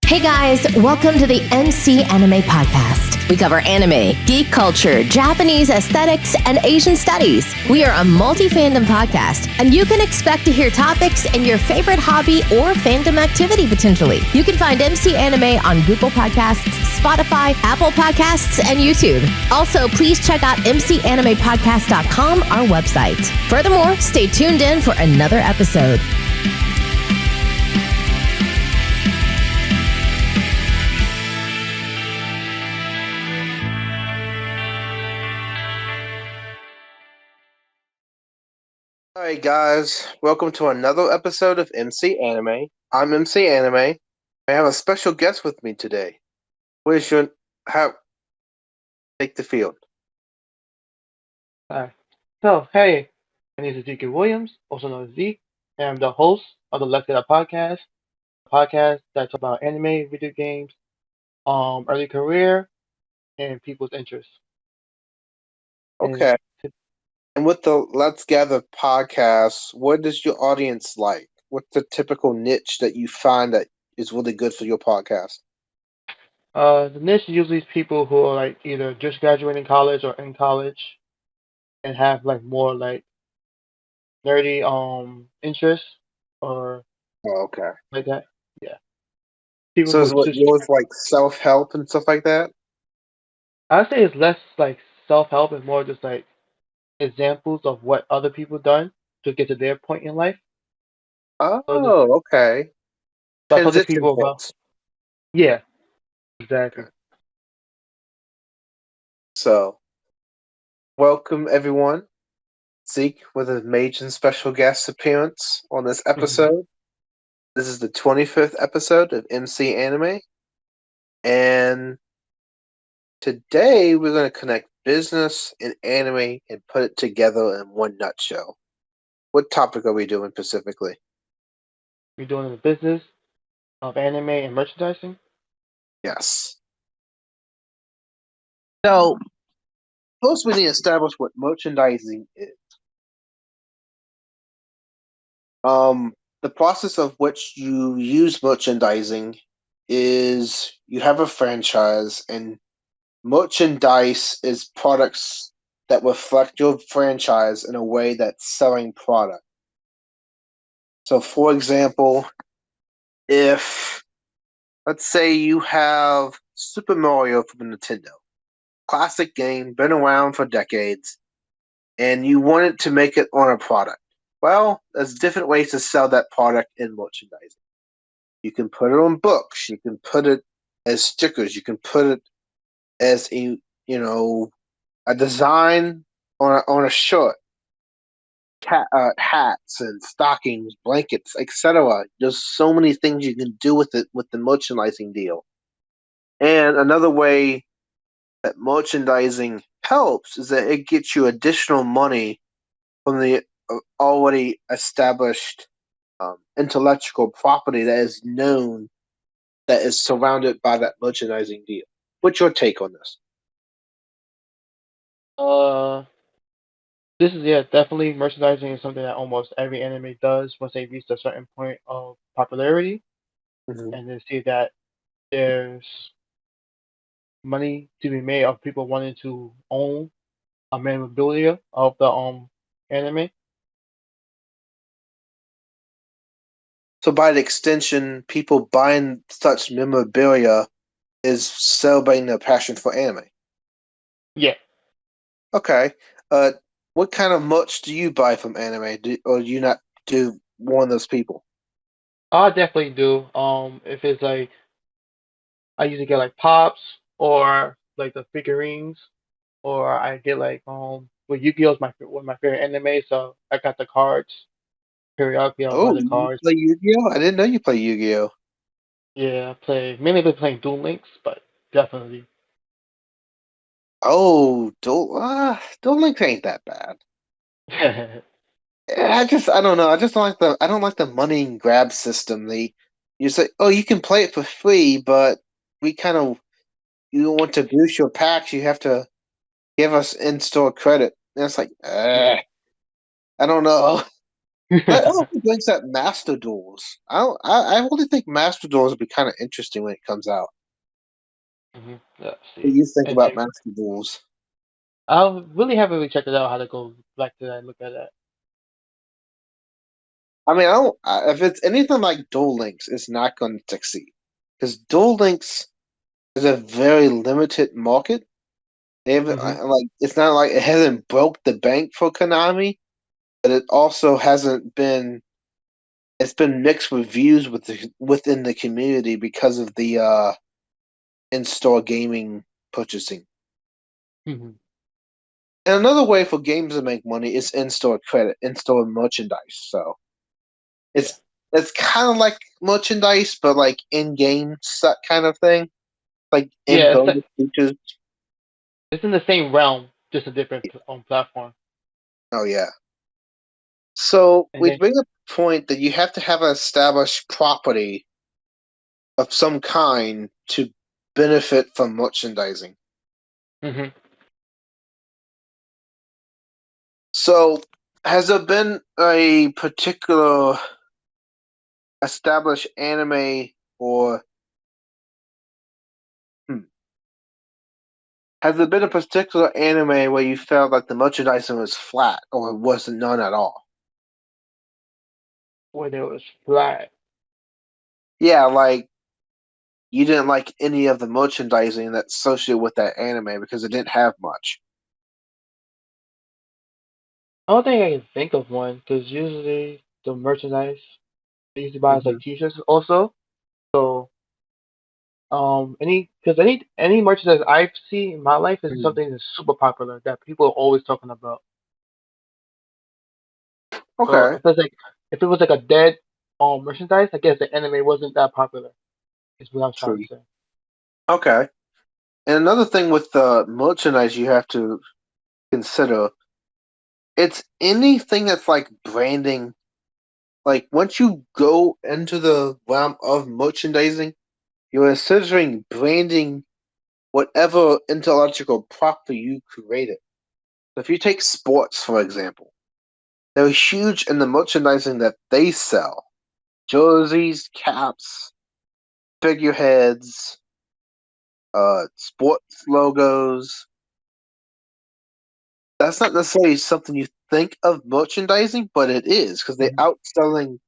Hey guys, welcome to the MC Anime Podcast. We cover anime, geek culture, Japanese aesthetics, and Asian studies. We are a multi-fandom podcast, and you can expect to hear topics in your favorite hobby or fandom activity potentially. You can find MC Anime on Google Podcasts, Spotify, Apple Podcasts, and YouTube. Also, please check out mcanimepodcast.com, our website. Furthermore, stay tuned in for another episode. Alright guys, welcome to another episode of MC Anime. I'm MC Anime. I have a special guest with me today. Take the field. Hi. Hey, my name is Ezekiel Williams, also known as Zeke, and I'm the host of the Let's Get Up podcast, a podcast that talks about anime, video games, early career, and people's interests. Okay. And And with the Let's Gather podcast, what does your audience like? What's the typical niche that you find that is really good for your podcast? the niche usually is people who are like either just graduating college or in college and have like more like nerdy interests or Oh, okay. like that. Yeah. People So who is what just yours like self-help and stuff like that? I'd say it's less like self help and more just like examples of what other people done to get to their point in life. So just Oh, okay. that's other Transition people about. points. Yeah, exactly. Okay. So, welcome everyone. Zeke with a major and special guest appearance on this hmm episode. This is the 25th episode of MC Anime, and today we're going to connect business and anime and put it together in one nutshell. What topic are we doing specifically? We're doing the business of anime and merchandising. Yes. So, first we need to establish what merchandising is. The process of which you use merchandising is you have a franchise, and merchandise is products that reflect your franchise in a way that's selling product. So, for example, if let's say you have Super Mario from Nintendo, classic game, been around for decades, and you wanted to make it on a product. Well, there's different ways to sell that product in merchandising. You can put it on books. You can put it as stickers. You can put it as a design on a shirt, hats and stockings, blankets, etc. There's so many things you can do with it with the merchandising deal. And another way that merchandising helps is that it gets you additional money from the already established intellectual property that is known, that is surrounded by that merchandising deal. What's your take on this? Uh, this is definitely merchandising is something that almost every anime does once they reach a certain point of popularity, Mm-hmm. and they see that there's money to be made of people wanting to own a memorabilia of the anime. So, by the extension, people buying such memorabilia is celebrating their passion for anime. Yeah. Okay. What kind of merch do you buy from anime? Or do you not do one of those people? I definitely do. If it's like I usually get like pops or like the figurines, or I get like well Yu-Gi-Oh's one of my favorite anime, so I got the cards. Periodically I'll buy Oh, the you cards. play Yu-Gi-Oh? I didn't know you play Yu-Gi-Oh. Yeah, I play mainly been playing Duel Links, but definitely. Oh, Duel Links ain't that bad. I don't know. I don't like the money and grab system. You say, oh, you can play it for free, but we kind of you want to boost your packs, you have to give us in-store credit. And it's like, yeah. I don't know. That also brings up Master Duels. I really think Master Duels would be kind of interesting when it comes out. Let's What do see. you think And about then Master Duels? I really haven't really checked it out how to go back to that and look at that. I mean, I don't. If it's anything like Duel Links, it's not going to succeed because Duel Links is a very limited market. They have Hmm. like it's not like it hasn't broke the bank for Konami, but it also hasn't been. It's been mixed reviews within the community because of the in-store gaming purchasing. Hmm. And another way for games to make money is in-store credit, in-store merchandise. So Yeah. it's it's kind of like merchandise, but like in-game set kind of thing, like in Yeah, bonus features. it's in the same realm, just a different platform. Oh yeah. So And we then, bring up the point that you have to have an established property of some kind to benefit from merchandising. hmm So has there been a particular established anime or hmm, has there been a particular anime where you felt like the merchandising was flat or wasn't none at all? where there was flat. Yeah, like you didn't like any of the merchandising that's associated with that anime because it didn't have much. I don't think I can think of one because usually the merchandise I usually buy is Hmm. like t-shirts also. So any merchandise I've seen in my life is something that's super popular that people are always talking about. So Okay, if it was like a dead merchandise, I guess the anime wasn't that popular. Is what I'm trying true. to say. Okay. And another thing with the merchandise you have to consider, it's anything that's like branding. Like once you go into the realm of merchandising, you're considering branding whatever intellectual property you created. So if you take sports, for example, they're huge in the merchandising that they sell. Jerseys, caps, figureheads, sports logos. That's not necessarily something you think of merchandising, but it is because they're Mhm. outselling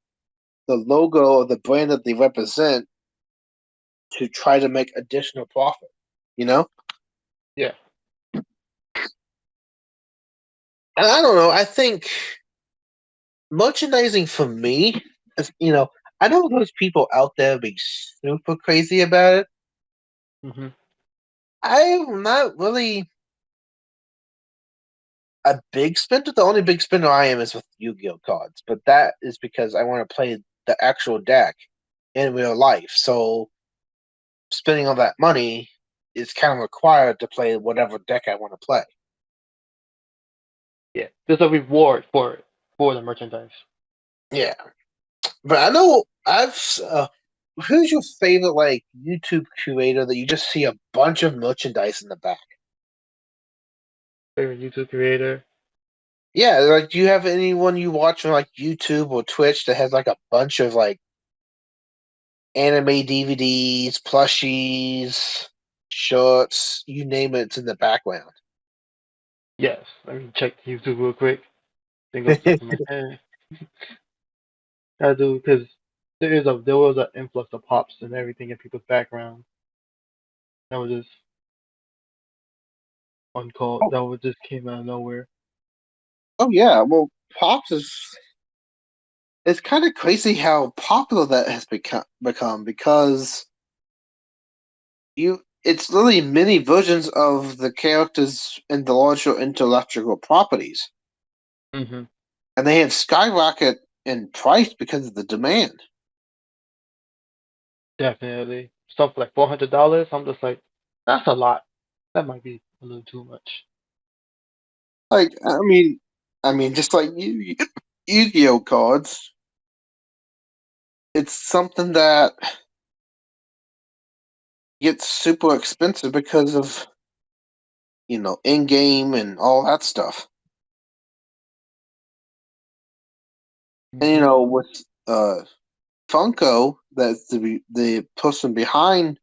the logo or the brand that they represent to try to make additional profit. You know, Yeah. and I don't know. I think merchandising for me, I know there's people out there being super crazy about it. Hmm. I'm not really a big spender. The only big spender I am is with Yu-Gi-Oh cards, but that is because I want to play the actual deck in real life. So spending all that money is kind of required to play whatever deck I want to play. Yeah. There's a reward for it for the merchandise. Yeah, but I know who's your favorite like YouTube creator that you just see a bunch of merchandise in the back? Favorite YouTube creator. Yeah, like do you have anyone you watch on like YouTube or Twitch that has like a bunch of like anime DVDs, plushies, shorts, you name it, it's in the background. Yes. Let me check YouTube real quick. Think of top of my head. I do because there was an influx of pops and everything in people's background. That was just uncalled. Oh, That was just came out of nowhere. oh yeah, well, Pops is it's kind of crazy how popular that has become because it's literally many versions of the characters in the larger intellectual properties, Hmm. and they have skyrocketed in price because of the demand. Definitely. Stuff like $400. I'm just like, that's a lot. That might be a little too much. Like, I mean, just like Yu-Gi-Oh cards, it's something that gets super expensive because of in-game and all that stuff. And Hmm. with Funko, that's the person behind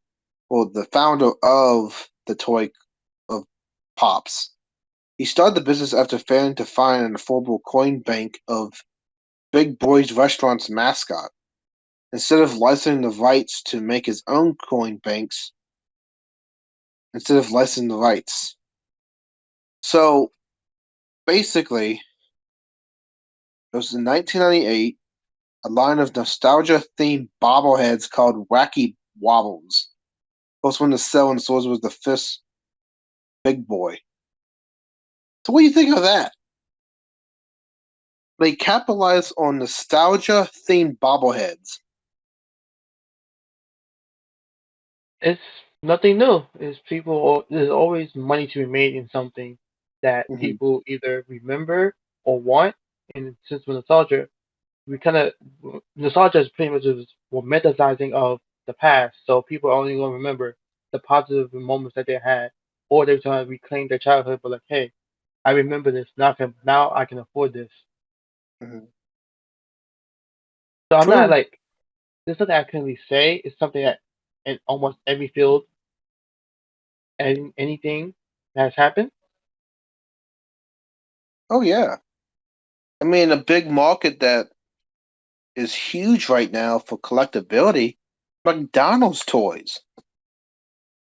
or the founder of the toy of Pops. He started the business after failing to find an affordable coin bank of Big Boy's Restaurant's mascot. Instead of licensing the rights to make his own coin banks, instead of licensing the rights. So basically, it was in 1998, a line of nostalgia-themed bobbleheads called Wacky Wobbles. First one to sell in stores was the Fist Big Boy. So what do you think of that? They capitalized on nostalgia-themed bobbleheads. It's nothing new. It's people. There's always money to be made in something that Mm-hmm. people either remember or want. And since we're nostalgia, we kind of nostalgia is pretty much just romanticizing of the past. So people are only going to remember the positive moments that they had, or they're trying to reclaim their childhood. But like, hey, I remember this. Now I can afford this. Mm-hmm. So I'm not True. like there's nothing I can really say. It's something that in almost every field and anything that has happened. Oh yeah. I mean, a big market that is huge right now for collectability, McDonald's toys.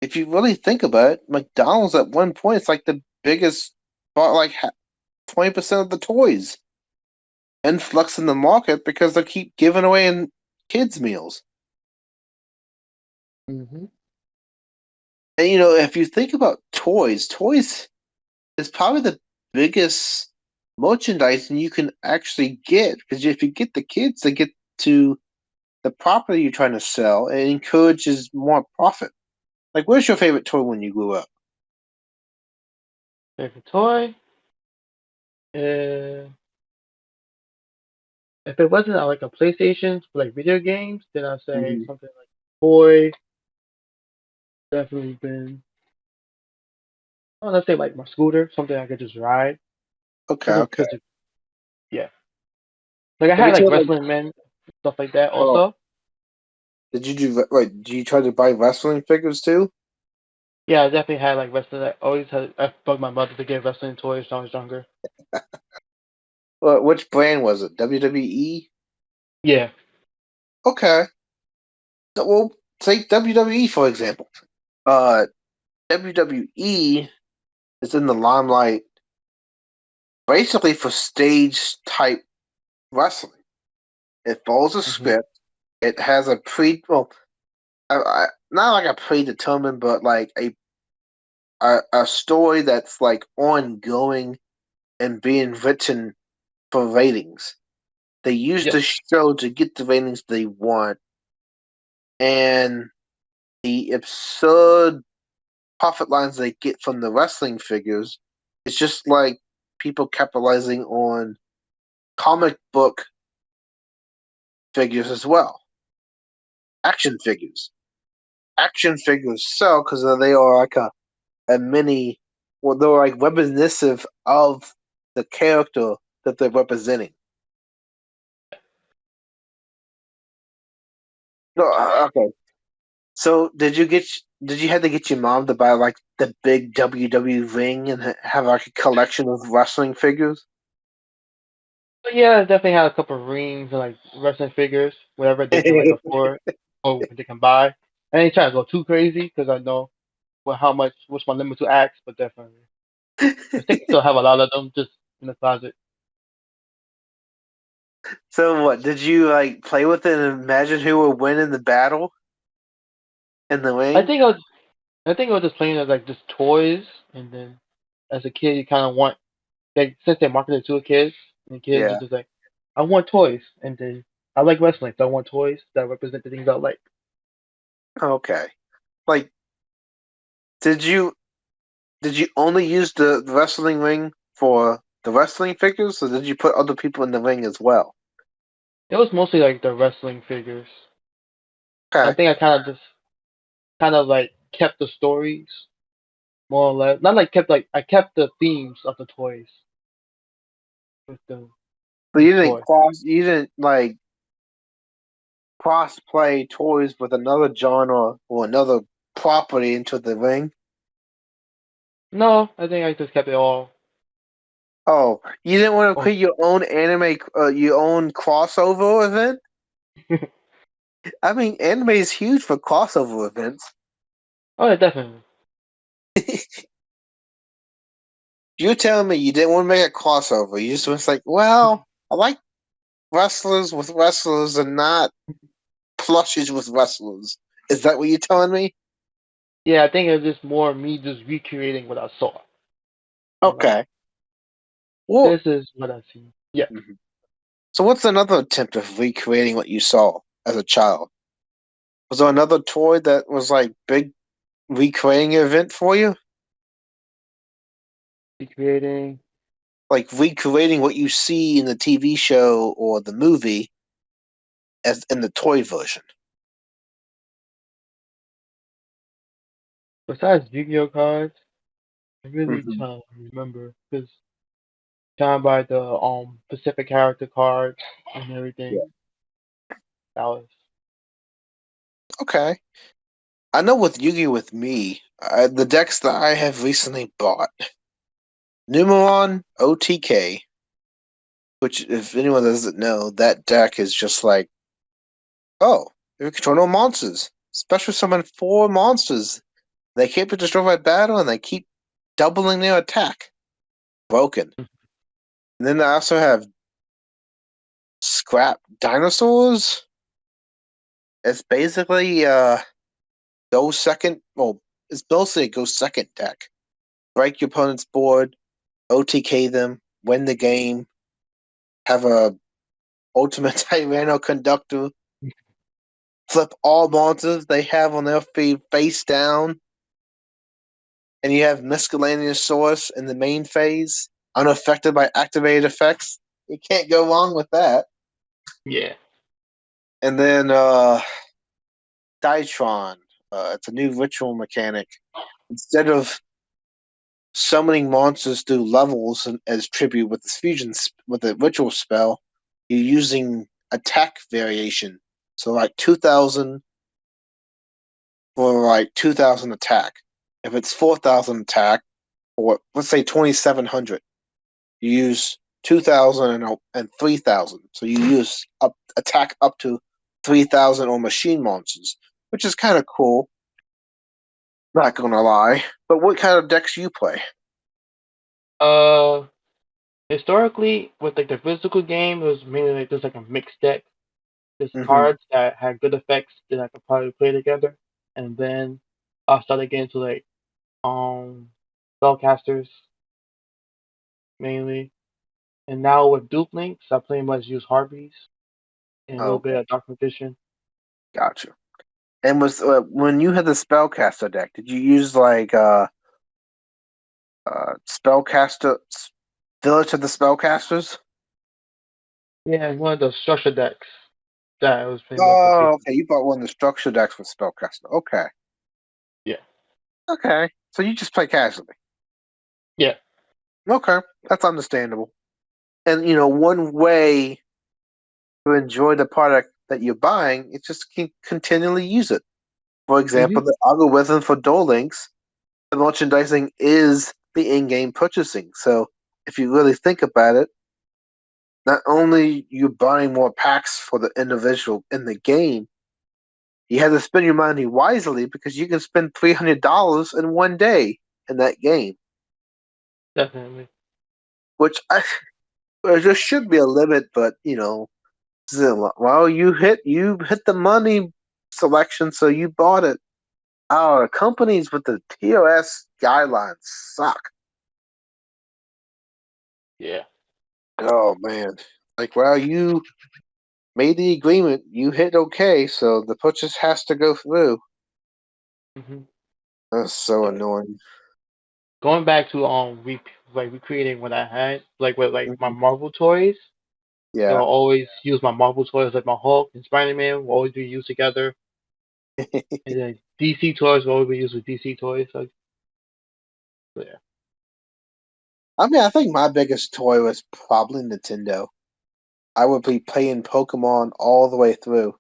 If you really think about it, McDonald's at one point it's like the biggest, bought like 20% of the toys, influx in the market because they keep giving away in kids meals. Hmm. And if you think about toys is probably the biggest merchandising you can actually get because if you get the kids, they get to the property you're trying to sell and encourages more profit. Like, what's your favorite toy when you grew up? Favorite toy? Uh, if it wasn't like a PlayStation for like video games, then I'd say Mm-hmm. something like toy. Definitely been. Oh, let's say like my scooter, something I could just ride. Okay, Something okay. physical. Yeah. Like I Have had you like tried like wrestling men, stuff like that oh, also. did you do like did you try to buy wrestling figures too? Yeah, I definitely had like wrestling. I always had. I bugged my mother to get wrestling toys when I was younger. Which brand was it? WWE? Yeah. Okay. Well, take WWE for example. Uh, WWE is in the limelight basically for stage type wrestling. It follows a Hmm. script. It has a not like a predetermined, but like a story that's like ongoing and being written for ratings. They use Yep. the show to get the ratings they want, and the absurd profit lines they get from the wrestling figures. It's just like people capitalizing on comic book figures as well. Action figures. Action figures sell because they are like a mini, well, they're like reminiscent of the character that they're representing. No, okay. So did you have to get your mom to buy like the big WWE ring and have like a collection of wrestling figures? But yeah, I definitely had a couple of rings and like wrestling figures, whatever they can like afford or they can buy. I ain't trying to go too crazy because I know how much what's my limit to ask, but definitely. I think I still have a lot of them just in the closet. So what? Did you like play with it and imagine who would win in the battle in the I ring? think I was I think I was just playing as like just toys, and then as a kid you kind of want like since they marketed to a kids and kids are Yeah. just like I want toys, and then I like wrestling, so I want toys that represent the things I like. Okay. Like, did you did you only use the wrestling ring for the wrestling figures, or did you put other people in the ring as well? It was mostly like the wrestling figures. I Okay. think I kind of like kept the stories more or less. Not like kept like I kept the themes of the toys with them. But you didn't toy. like cross play toys with another genre or another property into the ring. No, I think I just kept it all. Oh, you didn't want to Oh, create your own anime, your own crossover event? I mean, anime is huge for crossover events. oh yeah, definitely. You're telling me you didn't want to make a crossover. You just was like, well, I like wrestlers with wrestlers and not plushes with wrestlers. Is that what you're telling me? Yeah, I think it was just more me just recreating what I saw. You know, Okay. Well, this is what I see. Yeah, mhm. So what's another attempt of recreating what you saw as a child? Was there another toy that was like big recreating event for you? recreating. Like recreating what you see in the TV show or the movie as in the toy version. Besides Yu-Gi-Oh cards, I really Hmm. trying to remember because trying to buy the Pacific character cards and Yeah. everything. That was Okay. I know with Yu-Gi with me, the decks that I have recently bought, Numeron OTK, which if anyone doesn't know, that deck is just like, oh, you control no monsters. Special summon 4 monsters. They can't be destroyed by battle and they keep doubling their attack. Broken. And then I also have Scrap Dinosaurs. It's basically go second. Well, it's mostly a go second deck. Break your opponent's board, OTK them, win the game, have a ultimate Tyranno conductor, flip all monsters they have on their feed face down, and you have miscellaneous source in the main phase, unaffected by activated effects. You can't go wrong with that. yeah. And then Dytron. It's a new ritual mechanic. Instead of summoning monsters through levels as tribute with the with the ritual spell, you're using attack variation. So like 2,000 for like 2,000 attack. If it's 4,000 attack, or let's say 2,700, you use 2,000 and 3,000. So you use attack up to 3,000 on machine monsters, which is kind of cool. Not gonna lie. But what kind of decks you play? Uh, historically, with like the physical game, it was mainly like just like a mixed deck. Just Hmm. cards that had good effects that I could probably play together, and then I started getting into like spellcasters mainly, and now with Dupe Links, I pretty much use Harpies and a little bit Okay, of Dark Magician. gotcha. And was when you had the spellcaster deck, did you use like spellcaster village of the spellcasters? Yeah, one of those structure decks that was pretty much the Oh, basic. okay. You bought one of the structure decks with spellcaster. Okay, Yeah, okay. So you just play casually. yeah. Okay, that's understandable. And one way to enjoy the product that you're buying is just continually use it. For example, Mhm. the algorithm for Duel Links, the merchandising is the in-game purchasing. So if you really think about it, not only you buying more packs for the individual in the game, you have to spend your money wisely because you can spend $300 in one day in that game, Definitely. which there should be a limit, but well, you hit the money selection, so you bought it. Oh, companies with the POS guidelines suck. Yeah. Oh man, like well, you made the agreement, you hit okay, so the purchase has to go through. Mhm. That's so Yeah. annoying. Going back to like recreating what I had, like with like my Mhm. Marvel toys. So I Yeah. always use my Marvel toys like my Hulk and Spider Man will always be used together. And then DC toys will always be used with DC toys. So yeah. I mean, I think my biggest toy was probably Nintendo. I would be playing Pokemon all the way through.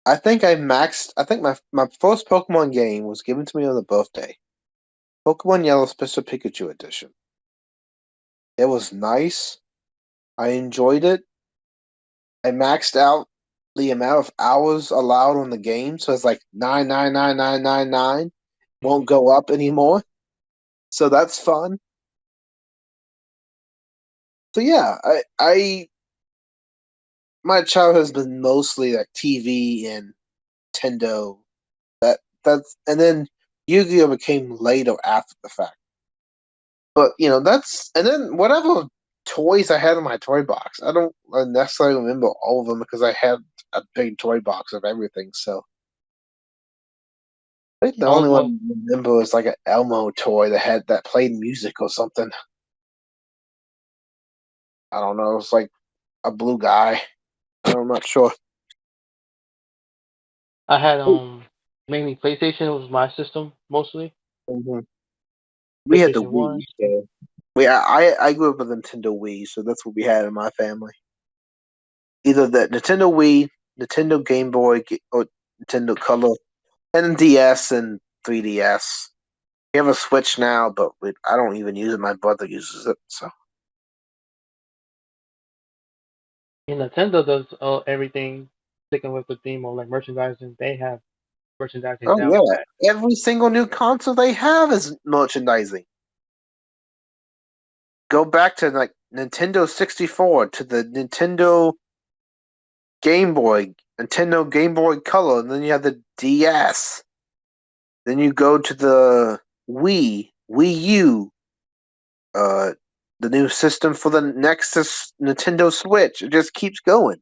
I think my first Pokemon game was given to me on a birthday. Pokemon Yellow Special Pikachu Edition. It was nice. I enjoyed it. I maxed out the amount of hours allowed on the game, so it's like 99999. Won't go up anymore. So that's fun. So yeah, I my childhood has been mostly like TV and Nintendo. That's and then Yu-Gi-Oh became later after the fact. But that's and then whatever toys I had in my toy box. I don't necessarily remember all of them because I had a big toy box of everything. So I think the I was only one more I remember was like an Elmo toy that played music or something. I don't know. It's like a blue guy. I'm not sure. I had mainly PlayStation was my system mostly. Mhm. We had the PlayStation Wii. One. So I grew up with Nintendo Wii, so that's what we had in my family. Either the Nintendo Wii, Nintendo Game Boy, or Nintendo Color, NDS, and 3DS. We have a Switch now, but I don't even use it. My brother uses it. So. And Nintendo does everything sticking with the theme of like merchandising. They have merchandising Oh down pat. yeah, every single new console they have is merchandising. Go back to like Nintendo 64 to the Game Boy, Nintendo Game Boy Color, and then you have the DS. Then you go to the Wii U, uh, the new system for the Nexus Nintendo Switch. It just keeps going.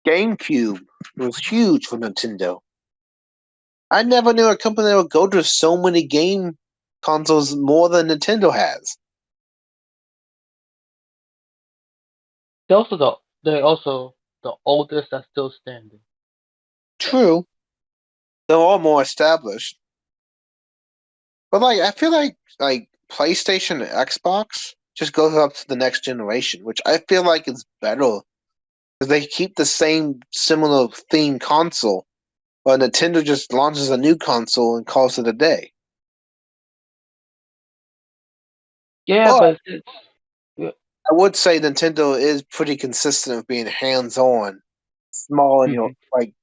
GameCube was huge for Nintendo. I never knew a company that would go to so many game consoles more than Nintendo has. They're also the oldest that's still standing. True, they're all more established, but like I feel like PlayStation and Xbox just goes up to the next generation, which I feel like is better because they keep the same similar theme console, but Nintendo just launches a new console and calls it a day. Yeah, But but it's I would say Nintendo is pretty consistent of being hands-on, small and mhm. like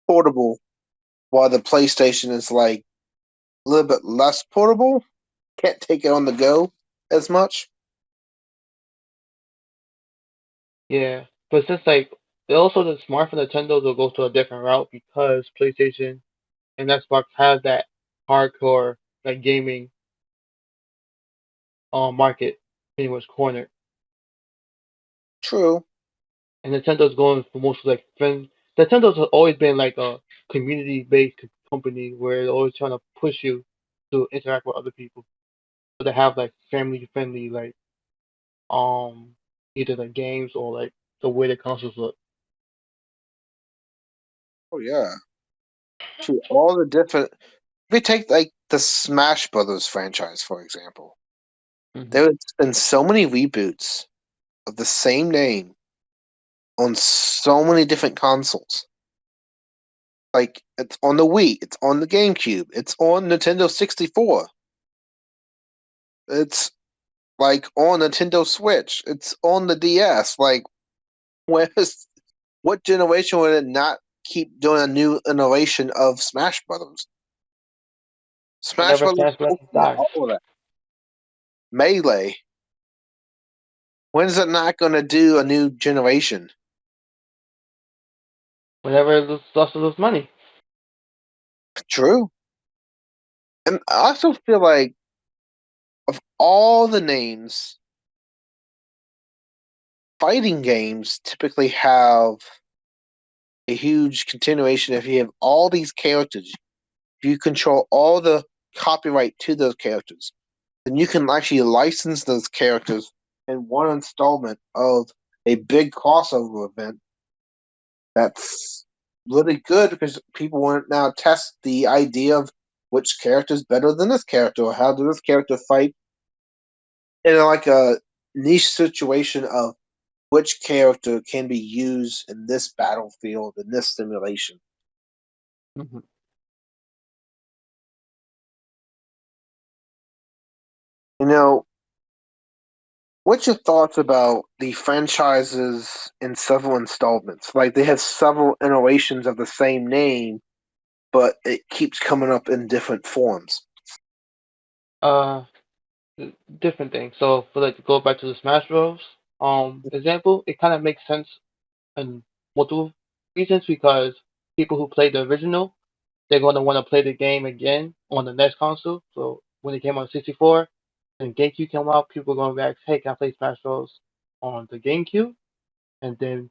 portable, while the PlayStation is like a little bit less portable. Can't take it on the go as much. Yeah, but it's just like it also the smart for Nintendo to go to a different route because PlayStation and Xbox has that hardcore like gaming market pretty much cornered, True. and Nintendo's going for mostly like friend. Nintendo's always been like a community based company where they're always trying to push you to interact with other people. So they have like family friendly like um either the games or like the way the consoles look. Oh yeah. True. All the different. If we take like the Smash Brothers franchise, for example, Hmm. there has been so many reboots of the same name on so many different consoles. Like it's on the Wii, it's on the GameCube, it's on Nintendo 64. It's like on Nintendo Switch. It's on the DS. Like, where's what generation would it not keep doing a new iteration of Smash Brothers? Smash Whenever Brothers, Smash Bros. Ultimate, Dies, all of that. Melee. When is it not going to do a new generation? whenever it loses money. True. And I also feel like of all the names, fighting games typically have a huge continuation if you have all these characters. If you control all the copyright to those characters, then you can actually license those characters in one installment of a big crossover event that's really good because people want to now test the idea of which character is better than this character or how does this character fight in like a niche situation of which character can be used in this battlefield, in this simulation. Mhm. You know, what's your thoughts about the franchises in several installments? Like they have several iterations of the same name, but it keeps coming up in different forms. Uh, Different things. So for like to go back to the Smash Bros. Example, it kind of makes sense in multiple reasons because people who played the original, they're going to want to play the game again on the next console. So when it came on 64 and GameCube came out, people were going to ask, "Hey, can I play Smash Bros. On the GameCube?" And then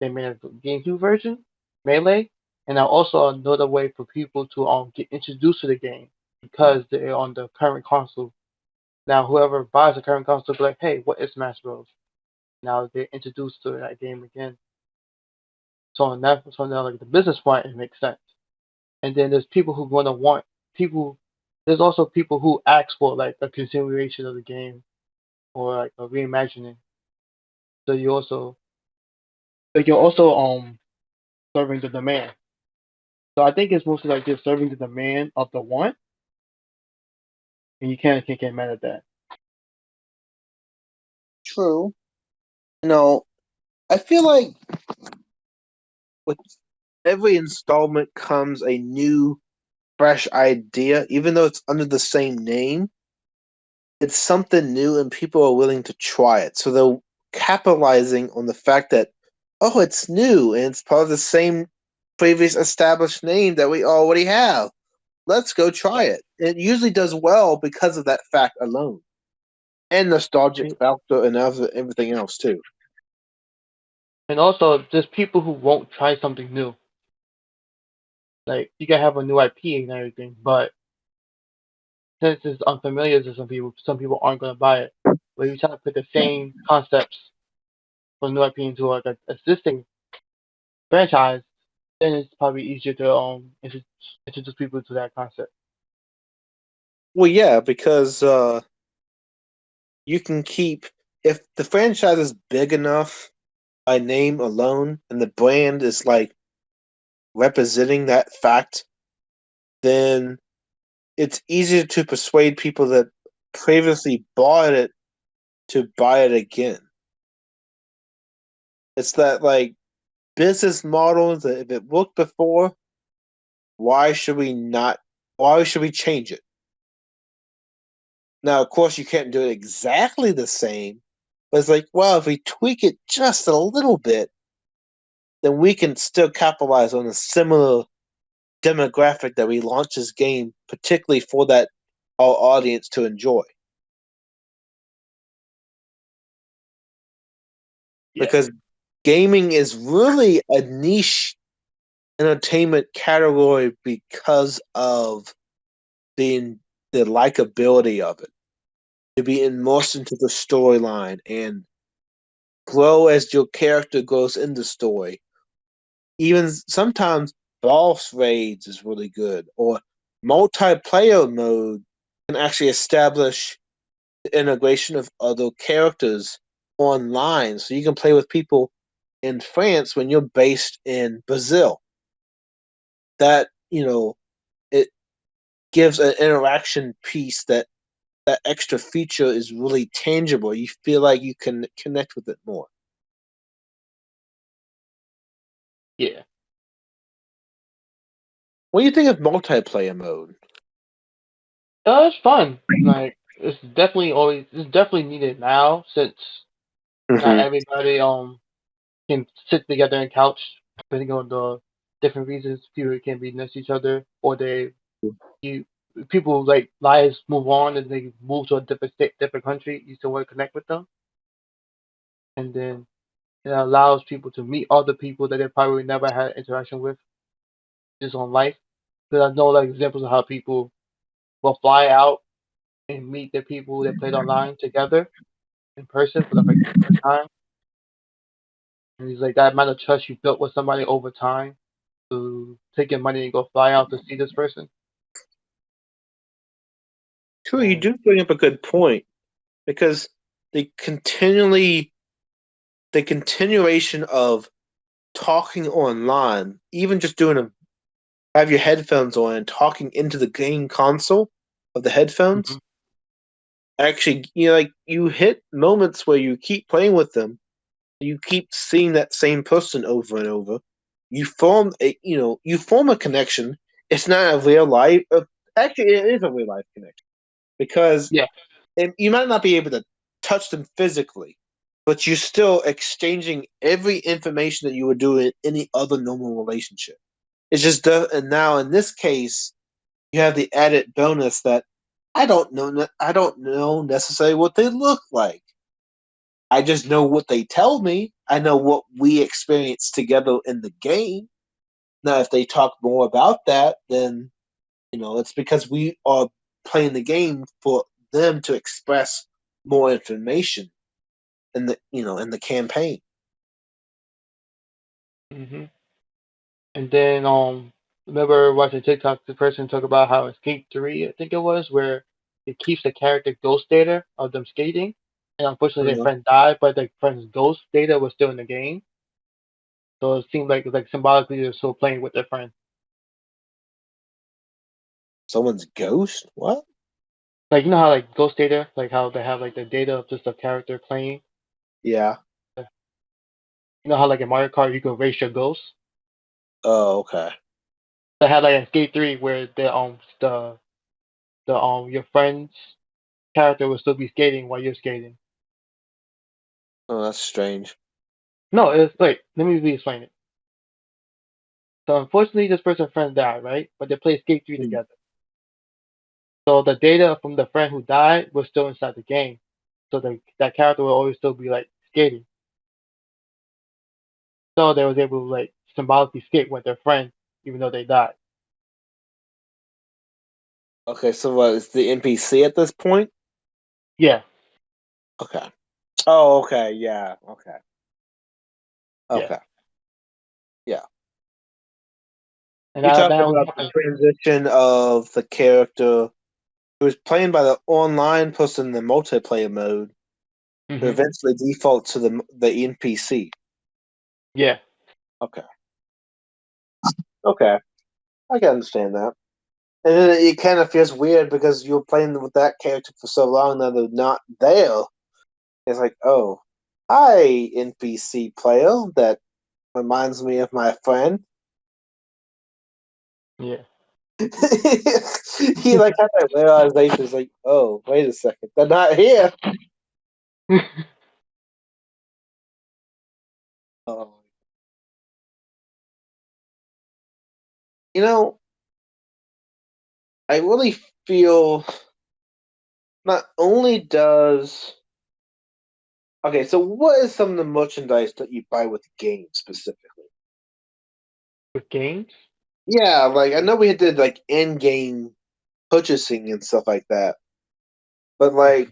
they made a GameCube version, Melee, and now also another way for people to get introduced to the game because they're on the current console. Now, whoever buys the current console will be like, "Hey, what is Smash Bros?" Now they're introduced to that game again. So now like the business point, it makes sense. And then there's people who gonna want people. There's also people who ask for like a continuation of the game or like a reimagining. So you're also serving the demand. So I think it's mostly like just serving the demand of the want, and you can't get mad at that. True. No, I feel like with every installment comes a new, fresh idea, even though it's under the same name. It's something new, and people are willing to try it. So they're capitalizing on the fact that, oh, it's new and it's part of the same previous established name that we already have. Let's go try it. It usually does well because of that fact alone, and nostalgic And factor and everything else too. and also there's people who won't try something new. Like you can have a new IP and everything, but since it's unfamiliar to some people aren't gonna buy it. But you try to put the same concepts from new IP into like an existing franchise, then it's probably easier to introduce people to that concept. Well, yeah, because you can keep if the franchise is big enough by name alone, and the brand is like representing that fact, then it's easier to persuade people that previously bought it to buy it again. It's that like business model that if it worked before, why should we not? Why should we change it? Now, of course, you can't do it exactly the same, but it's like, well, if we tweak it just a little bit, then we can still capitalize on a similar demographic that we launched this game, particularly for that our audience to enjoy. Yeah, Because gaming is really a niche entertainment category because of the the likability of it. To be immersed into the storyline and grow as your character goes in the story. Even sometimes boss raids is really good, or multiplayer mode can actually establish the integration of other characters online, so you can play with people in France when you're based in Brazil. That it gives an interaction piece that extra feature is really tangible. You feel like you can connect with it more. yeah. What do you think of multiplayer mode? It's fun. Like it's definitely needed now since not Hmm. everybody can sit together on couch depending on the different reasons. People can be next to each other, or you people like lives move on and they move to a different state, different country. You still want to connect with them, and then it allows people to meet other people that they probably never had interaction with just on life. Because I know like examples of how people will fly out and meet the people they played online together in person for like the first time. And he's like that amount of trust you built with somebody over time to take your money and go fly out to see this person. True, you And do bring up a good point because the continuation of talking online, even just have your headphones on and talking into the game console of the headphones. Actually, like you hit moments where you keep playing with them, you keep seeing that same person over and over. You form a connection. It's not a real life. Actually, it is a real life connection because Yeah. you might not be able to touch them physically, but you're still exchanging every information that you would do in any other normal relationship. It's just and now in this case, you have the added bonus that I don't know necessarily what they look like. I just know what they tell me. I know what we experience together in the game. Now, if they talk more about that, then it's because we are playing the game for them to express more information in the campaign. hmm And then remember watching TikTok, the person talk about how in Skate 3, I think it was, where it keeps the character ghost data of them skating, and unfortunately their Uh, friend died, but their friend's ghost data was still in the game. So it seemed like symbolically they're still playing with their friend. Someone's ghost? What? Like you know how like ghost data, like how they have like the data of just a character playing. Yeah. You know how like in Mario Kart you can erase your ghost. Oh, okay. They had like in Skate 3 where the your friend's character will still be skating while you're skating. Oh, that's strange. No, it's wait, let me re-explain it. So unfortunately this person's friend died, right? But they played Skate 3 Hmm. together. So the data from the friend who died was still inside the game. So that character will always still be like skating. So they was able to like symbolically skate with their friend even though they died. Okay, so what is the NPC at this point? Yeah, Okay. Oh, okay. Yeah. Okay. yeah. Okay. Yeah. And You that talked that was about the transition of the character who was playing by the online person in the multiplayer mode to hmm eventually default to the NPC. Yeah. Okay. Okay. I can understand that. And then it kind of feels weird because you're playing with that character for so long that they're not there. It's like, oh, hi, NPC player that reminds me of my friend. Yeah. He like had that realization. It's like, oh, wait a second, they're not here. Oh. You know, I really feel not only does okay, so what is some of the merchandise that you buy with games specifically? With games? Yeah, like I know we did like in-game purchasing and stuff like that, but like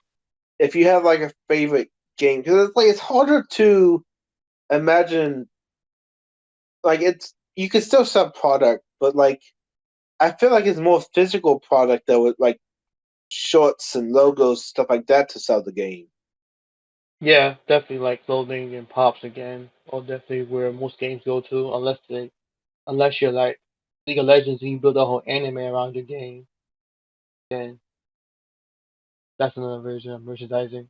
if you have like a favorite game, because it's harder to imagine. Like you can still sell product, but like I feel like it's more physical product that would like shorts and logos stuff like that to sell the game. Yeah, definitely like clothing and pops again, or definitely where most games go to, unless you're like League of Legends and you build a whole anime around your game, then that's another version of merchandising.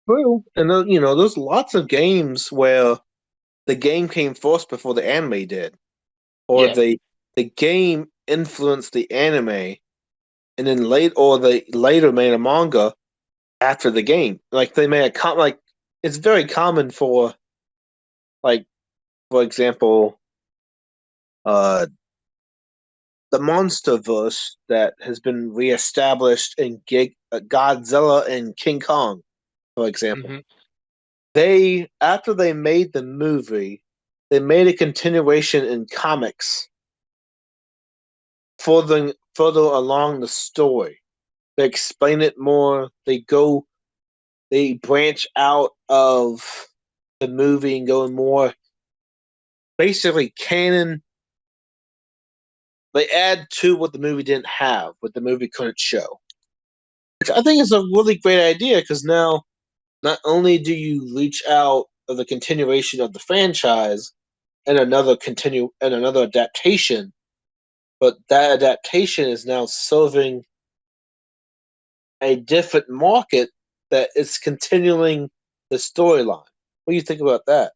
True, and there's lots of games where the game came first before the anime did, or Yeah. the game influenced the anime, and then they later made a manga after the game. Like they made like it's very common for like for example, uh, the MonsterVerse that has been reestablished in Godzilla and King Kong, for example. hmm They after they made the movie, they made a continuation in comics further along the story. They explain it more. They branch out of the movie and go in more basically canon. They add to what the movie didn't have, what the movie couldn't show. Which I think is a really great idea because now not only do you reach out of the continuation of the franchise and another adaptation, but that adaptation is now serving a different market that is continuing the storyline. What do you think about that?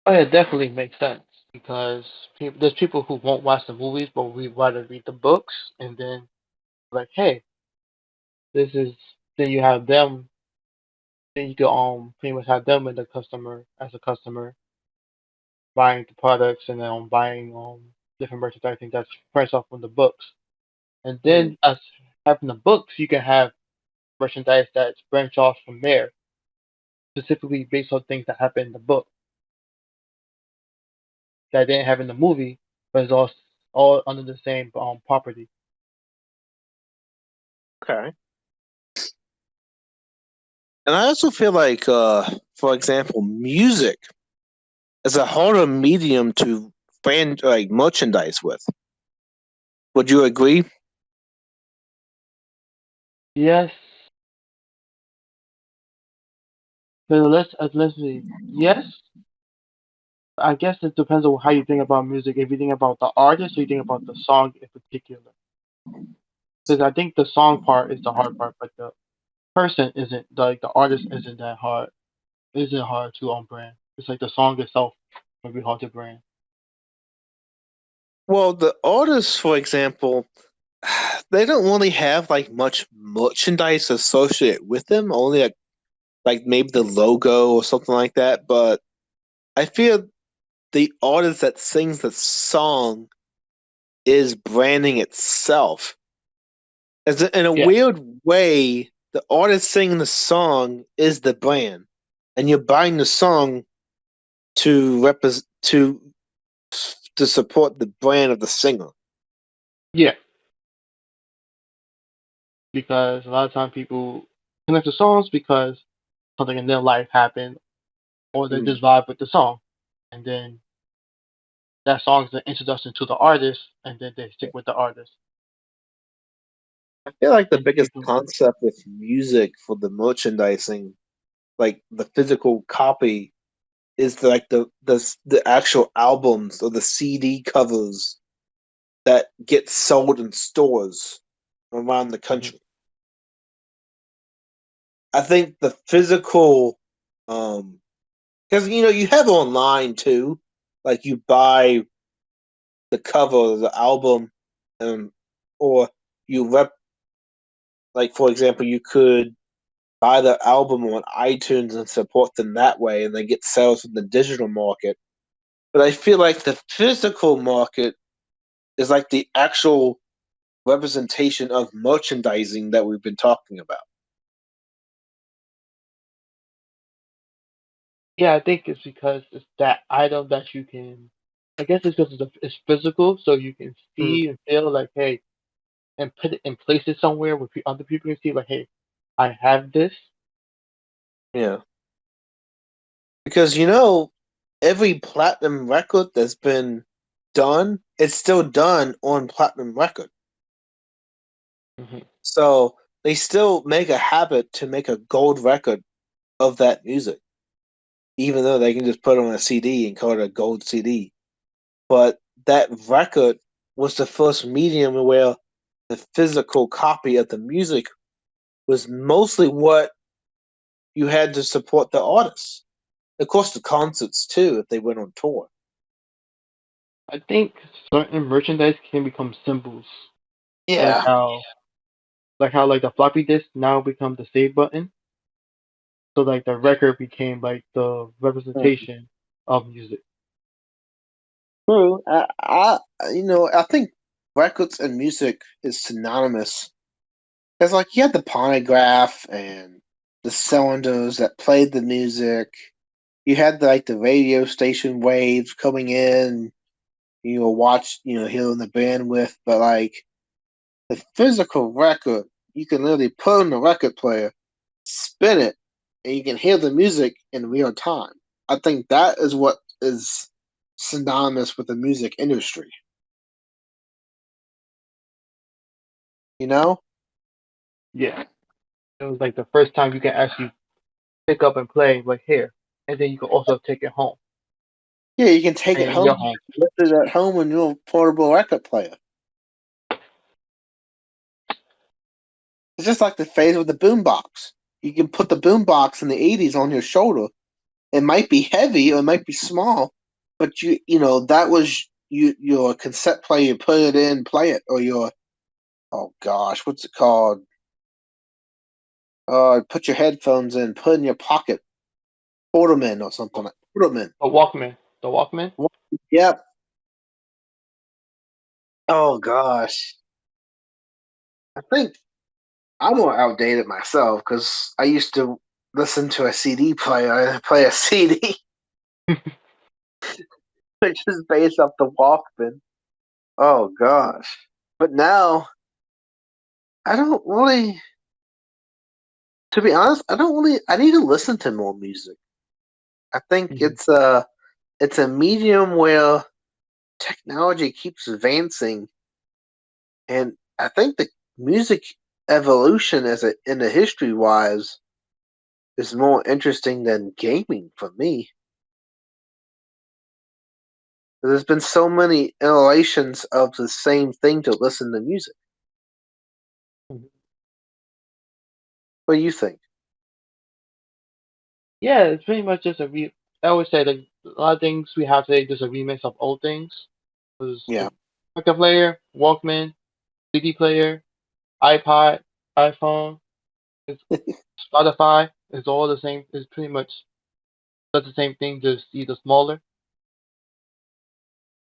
Oh, yeah, it definitely makes sense because there's people who won't watch the movies, but we rather read the books, and then like, hey, this is then you have them, then you can pretty much have them in the customer as a customer buying the products and then buying different merchandise that's fresh off from the books, and Mm. then as having the books, you can have merchandise that's branch off from there, specifically based on things that happen in the book that didn't have in the movie, but it's all under the same property. Okay. And I also feel like, for example, music is a harder medium to like merchandise with. Would you agree? Yes, but let's see. Yes, I guess it depends on how you think about music. If you think about the artist, or you think about the song in particular. Because I think the song part is the hard part, but the person isn't. Like the artist isn't that hard. Isn't hard to brand. It's like the song itself would be hard to brand. Well, the artists, for example, they don't really have like much merchandise associated with them. Only like maybe the logo or something like that. But I feel the artist that sings the song is branding itself. In a Yeah, weird way, the artist singing the song is the brand, and you're buying the song to represent to support the brand of the singer. yeah. Because a lot of times people connect to songs because something in their life happened, or they Mm. just vibe with the song, and then that song is the introduction to the artist, and then they stick with the artist. I feel like the And biggest people, concept with music for the merchandising, like the physical copy, is like the actual albums or the CD covers that get sold in stores around the Mhm. country. I think the physical, because you have online too, like you buy the cover of the album, um, or you like for example, you could buy the album on iTunes and support them that way, and then get sales in the digital market. But I feel like the physical market is like the actual representation of merchandising that we've been talking about. Yeah, I think it's because it's that item that you can. I guess it's because it's physical, so you can Mm, see and feel like, hey, and put it and place it somewhere where other people can see, like, hey, I have this. yeah, because every platinum record that's been done, it's still done on platinum record. Hmm. So they still make a habit to make a gold record of that music, even though they can just put it on a CD and call it a gold CD. But that record was the first medium where the physical copy of the music was mostly what you had to support the artists. Of course, the concerts too, if they went on tour. I think certain merchandise can become symbols, like Yeah. how like the floppy disk now become the save button. So like the record became like the representation of music. True. I think records and music is synonymous. It's like you had the ponograph and the cylinders that played the music. You had like the radio station waves coming in. Hearing the bandwidth, but like the physical record, you can literally put on the record player, spin it, and you can hear the music in real time. I think that is what is synonymous with the music industry. You know? Yeah, it was like the first time you can actually pick up and play like here, and then you can also take it home Yeah, you can take it in your home, home. lift it at home, and your portable record player. It's just like the phase with the boombox. You can put the boombox in the '80s on your shoulder. It might be heavy or it might be small, but you know that was your cassette player. You put it in, play it, or your oh gosh, what's it called? Put your headphones in, put in your pocket, put them in or something like put them in. The Walkman. The Walkman. Yep. Oh gosh, I think I'm more outdated myself because I used to listen to a CD player and play a CD, which is based off the Walkman. Oh gosh, but now I don't really. To be honest, I don't really. I need to listen to more music. I think Mhm. it's a medium where technology keeps advancing, and I think the music evolution as a in the history wise is more interesting than gaming for me. There's been so many iterations of the same thing to listen to music. Mhm. What do you think? Yeah, it's pretty much just a I always say that a lot of things we have today just a remix of old things. Was Yeah. the record player, Walkman, CD player, iPod, iPhone, it's Spotify. It's all the same. It's pretty much does the same thing, just either smaller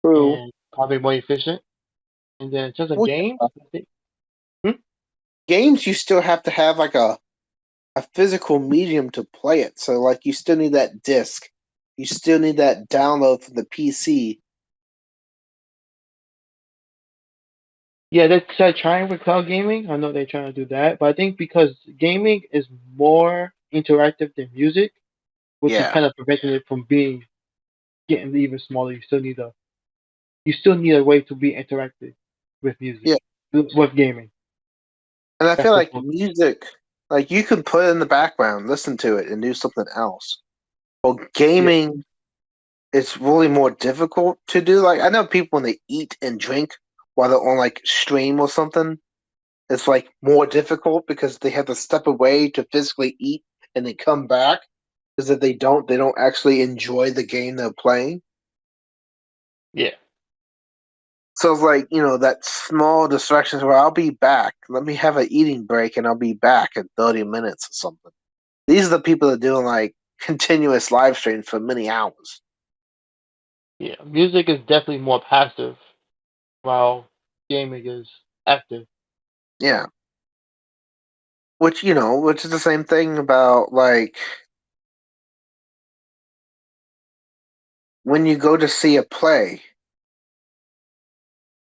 True. and probably more efficient. And then in terms of Well, games, yeah. I think, hmm? Games you still have to have like a physical medium to play it. So like you still need that disc. You still need that download from the PC. Yeah, they're trying with cloud gaming. I know they're trying to do that, but I think because gaming is more interactive than music, which is Yeah. kind of preventing it from being getting even smaller. You still need a way to be interactive with music, Yeah. with gaming. And I feel That's the like focus. music like you can put it in the background, listen to it, and do something else. Well, Yeah, gaming it's really more difficult to do. Like I know people when they eat and drink while they're on like stream or something, it's like more difficult because they have to step away to physically eat and then come back. Because if they don't actually enjoy the game they're playing. yeah, So it's like, you know, that small distractions where I'll be back. Let me have an eating break and I'll be back in 30 minutes or something. These are the people that are doing like continuous live streams for many hours. yeah. Music is definitely more passive, while gaming is active. Yeah. Which, you know, which is the same thing about like when you go to see a play,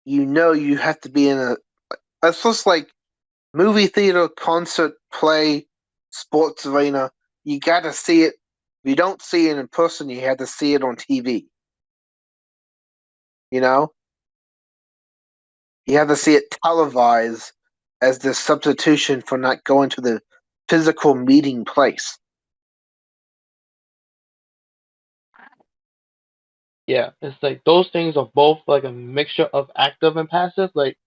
you know you have to be in a it's just like movie theater, concert, play, sports arena. You gotta see it. If you don't see it in person, you have to see it on TV. You know? You have to see it televised as the substitution for not going to the physical meeting place. Yeah, it's like those things are both like a mixture of active and passive. Like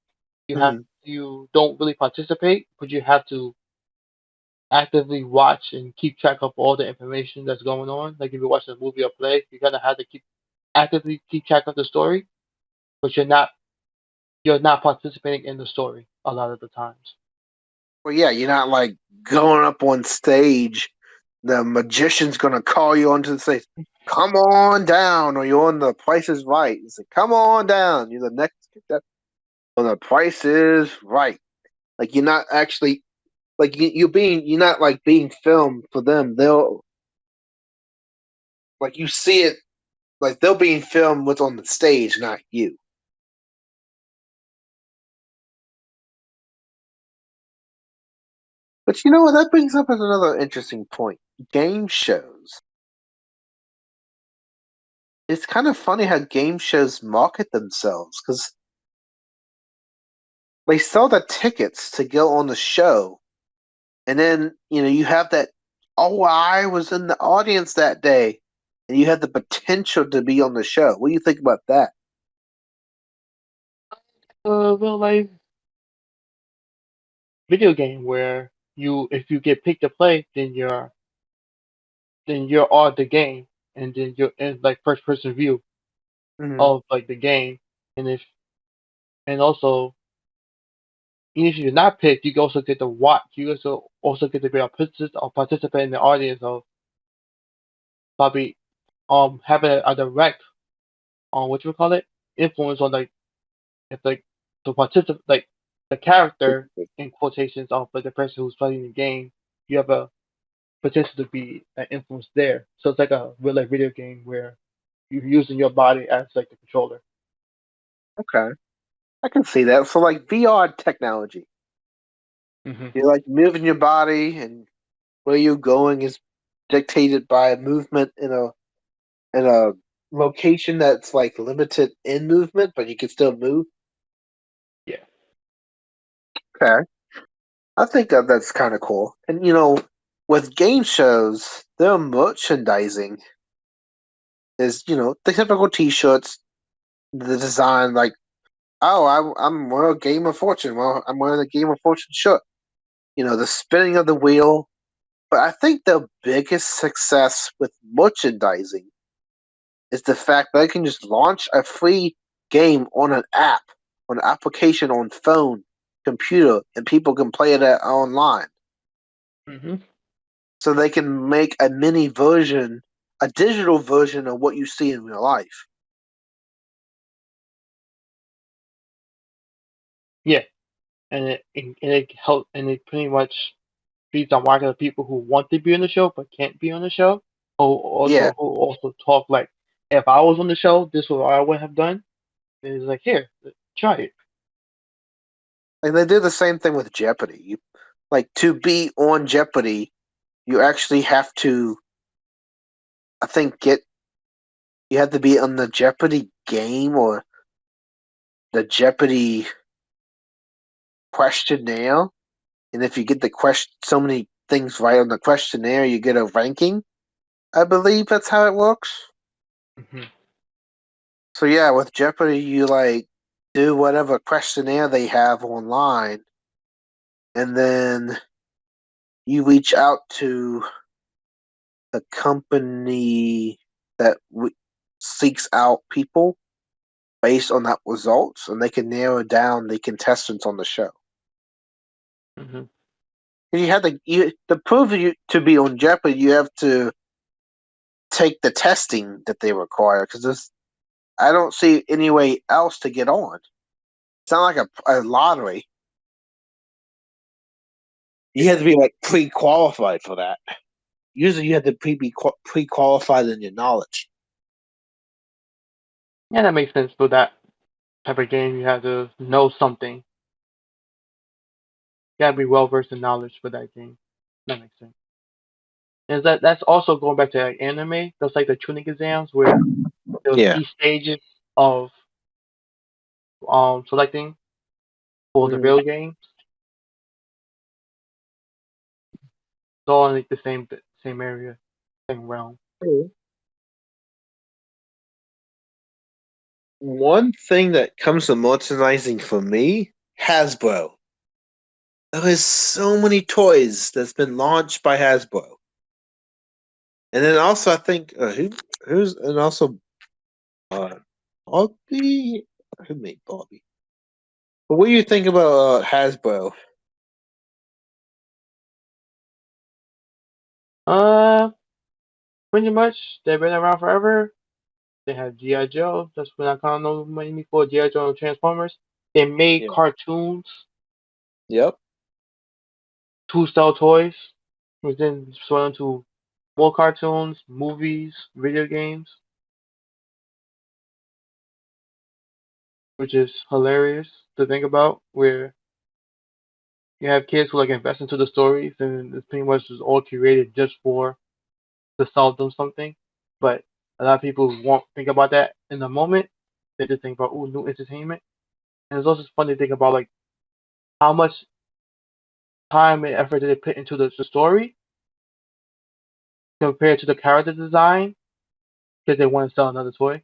Hmm. you don't really participate, but you have to actively watch and keep track of all the information that's going on. Like if you're watching a movie or play, you kind of have to actively keep track of the story, but you're not participating in the story a lot of the times. Well, yeah, you're not like going up on stage. The magician's gonna call you onto the stage. Come on down, or you're on The Price is Right. It's like, come on down. You're the next on The Price is Right. Like you're not actually like you're not like being filmed for them. They'll like you see it like they're being filmed what's on the stage, not you. But you know what? That brings up another interesting point. Game shows. It's kind of funny how game shows market themselves because they sell the tickets to go on the show, and then you know you have that oh, I was in the audience that day, and you had the potential to be on the show. What do you think about that? Real life video game where if you get picked to play, then you're on the game, and then you're in like first person view Hmm. of like the game, and if and also even if you're not picked, you can also get to watch. You also get to be a participant in the audience of probably having a direct what you would call it influence on like if like the participant like the character in quotations of like the person who's playing the game. You have a potential to be an influence there. So it's like a real life video game where you're using your body as like the controller. Okay, I can see that. So, like VR technology, Hmm. you're like moving your body, and where you're going is dictated by movement in a location that's like limited in movement, but you can still move. Yeah. Okay, I think that that's kind of cool. And with game shows, their merchandising is the typical T-shirts, the design like, oh, I'm wearing a Game of Fortune. Well, I'm wearing a Game of Fortune shirt. The spinning of the wheel. But I think the biggest success with merchandising is the fact that I can just launch a free game on an app, on an application on phone, computer, and people can play it online. Hmm. So they can make a mini version, a digital version of what you see in real life. Yeah. And it help and it pretty much feeds on market of people who want to be on the show but can't be on the show. Yeah, Who also talk like, if I was on the show, this is what I would have done. And it's like, here, try it. and they do the same thing with Jeopardy. Like to be on Jeopardy, you actually have to, I think, you have to be on the Jeopardy game or the Jeopardy questionnaire. And if you get the question, so many things right on the questionnaire, you get a ranking. I believe that's how it works. Hmm. So yeah, with Jeopardy, you like do whatever questionnaire they have online, and then you reach out to the company that seeks out people based on that results, and they can narrow down the contestants on the show. Hmm. And you have to prove you to be on Jeopardy. You have to take the testing that they require because I don't see any way else to get on. It's not like a lottery. You have to be like pre-qualified for that. Usually, you have to be pre-qualified in your knowledge. Yeah, that makes sense. For that type of game, you have to know something. You gotta be well versed in knowledge for that game. That makes sense. And that's also going back to like anime. That's like the tuning exams where there's Yeah. each stages of selecting for the Mhm. real game. It's all in like the same area, same realm. One thing that comes to merchandising for me, Hasbro. There is so many toys that's been launched by Hasbro, and then also I think who's and also Bobby. Who made Bobby? But what do you think about Hasbro? Uh, Pretty much they've been around forever. They have GI Joe. That's when I kind of know me for GI Joe and Transformers. They made Yeah. cartoons Yep. to sell toys, which then spun into more cartoons, movies, video games, which is hilarious to think about. Where you have kids who like invest into the stories, and it's pretty much just all curated just for to sell them something. But a lot of people won't think about that in the moment. They just think about, oh, new entertainment. And it's also fun to think about like how much time and effort did they put into the story, compared to the character design because they want to sell another toy.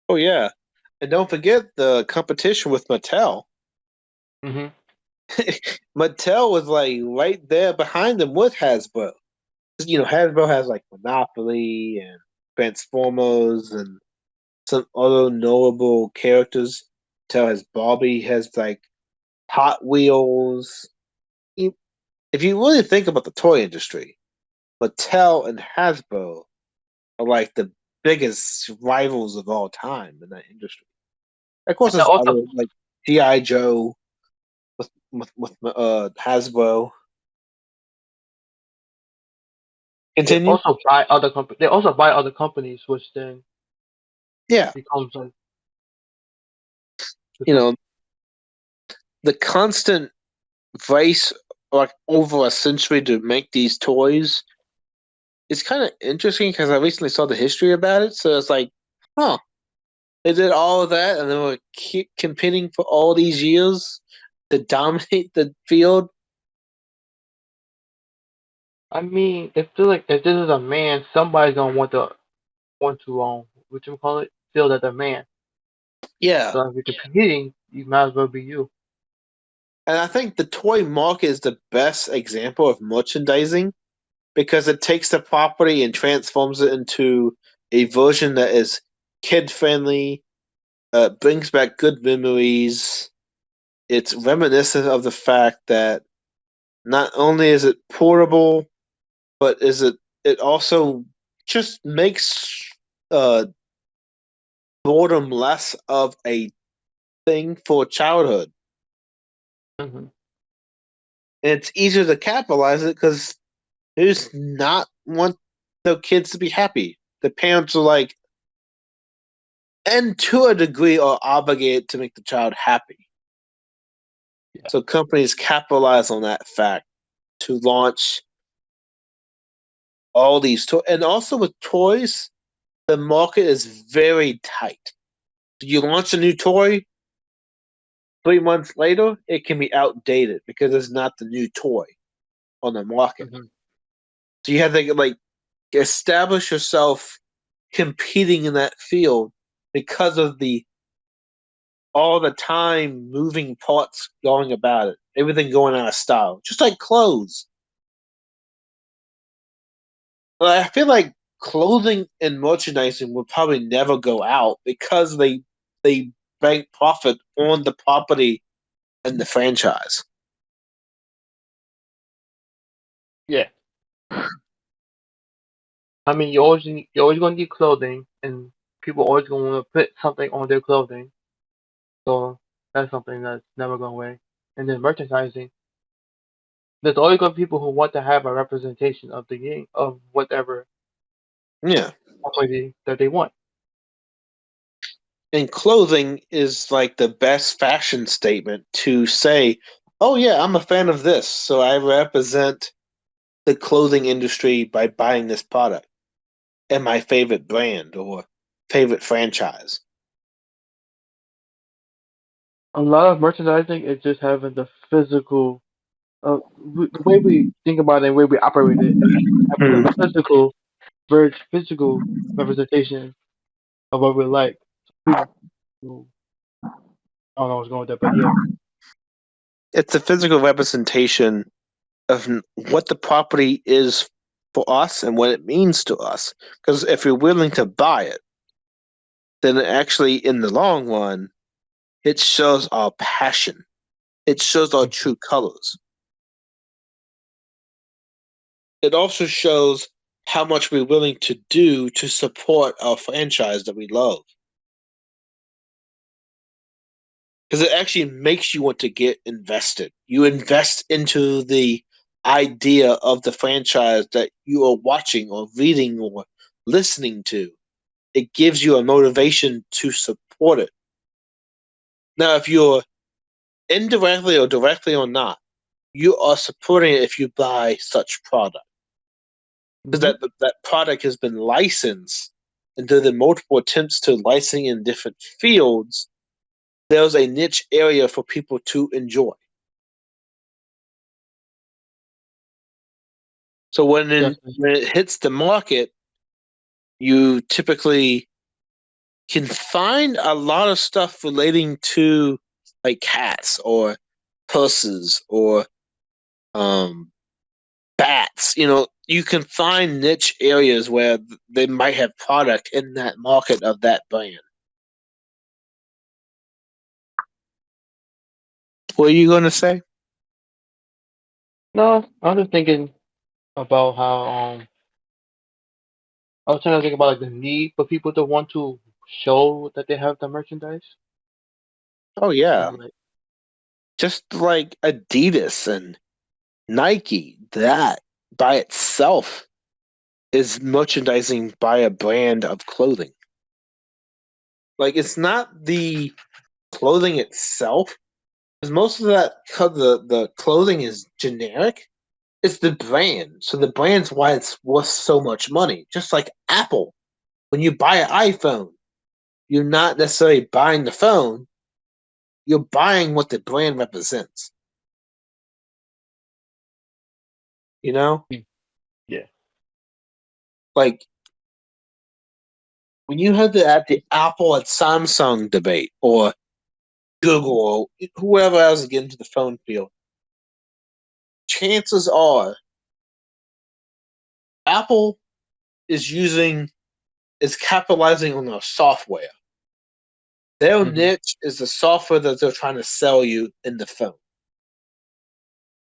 Oh yeah, and don't forget the competition with Mattel. Hmm. Mattel was like right there behind them with Hasbro. You know, Hasbro has like Monopoly and Transformers and some other notable characters. Mattel has Barbie, has like Hot Wheels. If you really think about the toy industry, Mattel and Hasbro are like the biggest rivals of all time in that industry. Of course, And they there's also other like GI Joe with Hasbro. they Continue. also buy other companies. They also buy other companies, which then Yeah, becomes like you becomes. know the constant race like over a century to make these toys is kind of interesting because I recently saw the history about it. So it's like, huh, they did all of that and then we're keep competing for all these years to dominate the field. I mean, if this is a man, somebody's gonna want to what you call it, feel that they're man. Yeah, So if you're competing, you might as well be you. and I think the toy market is the best example of merchandising because it takes the property and transforms it into a version that is kid friendly, brings back good memories. It's reminiscent of the fact that not only is it portable, but it also just makes uh, boredom less of a thing for childhood. Hmm. And it's easier to capitalize it because who's not want their kids to be happy? The parents are like, and to a degree, are obligated to make the child happy. Yeah. So companies capitalize on that fact to launch all these toys. And also with toys, the market is very tight. You launch a new toy, 3 months later, it can be outdated because it's not the new toy on the market. Hmm. So you have to like establish yourself competing in that field because of the all the time moving parts going about it, everything going out of style, just like clothes. But I feel like clothing and merchandising will probably never go out because they bank profit on the property and the franchise. Yeah. I mean, you're always gonna need clothing, and people always gonna want to put something on their clothing. So that's something that's never going away. And then merchandising, there's always gonna be people who want to have a representation of the game of whatever Yeah. property that they want. And clothing is like the best fashion statement to say, oh, yeah, I'm a fan of this. So I represent the clothing industry by buying this product and my favorite brand or favorite franchise. A lot of merchandising is just having the physical, the way we think about it, the way we operate it, is having a Hmm. very physical representation of what we like. People, I don't know what's going with that, but yeah. It's a physical representation of what the property is for us and what it means to us. Because if you're willing to buy it, then actually, in the long run, it shows our passion. It shows our true colors. It also shows how much we're willing to do to support our franchise that we love. Because it actually makes you want to get invested. You invest into the idea of the franchise that you are watching or reading or listening to. It gives you a motivation to support it. Now, if you're indirectly or directly or not, you are supporting it if you buy such product. Because Hmm. that product has been licensed, and through the multiple attempts to licensing in different fields, there's a niche area for people to enjoy. So when Definitely. it hits the market, you typically can find a lot of stuff relating to like cats or purses or bats. You can find niche areas where they might have product in that market of that brand. What are you going to say? No, I'm just thinking about how I was trying to think about like the need for people to want to show that they have the merchandise Oh yeah, and like just like Adidas and Nike, that by itself is merchandising by a brand of clothing. Like it's not the clothing itself, because most of the clothing is generic. It's the brand. So the brand's why it's worth so much money. Just like Apple. When you buy an iPhone, you're not necessarily buying the phone, you're buying what the brand represents. You know? yeah. Like when you had the Apple and Samsung debate or Google or whoever else get into the phone field, chances are Apple is capitalizing on their software. Their Hmm. niche is the software that they're trying to sell you in the phone.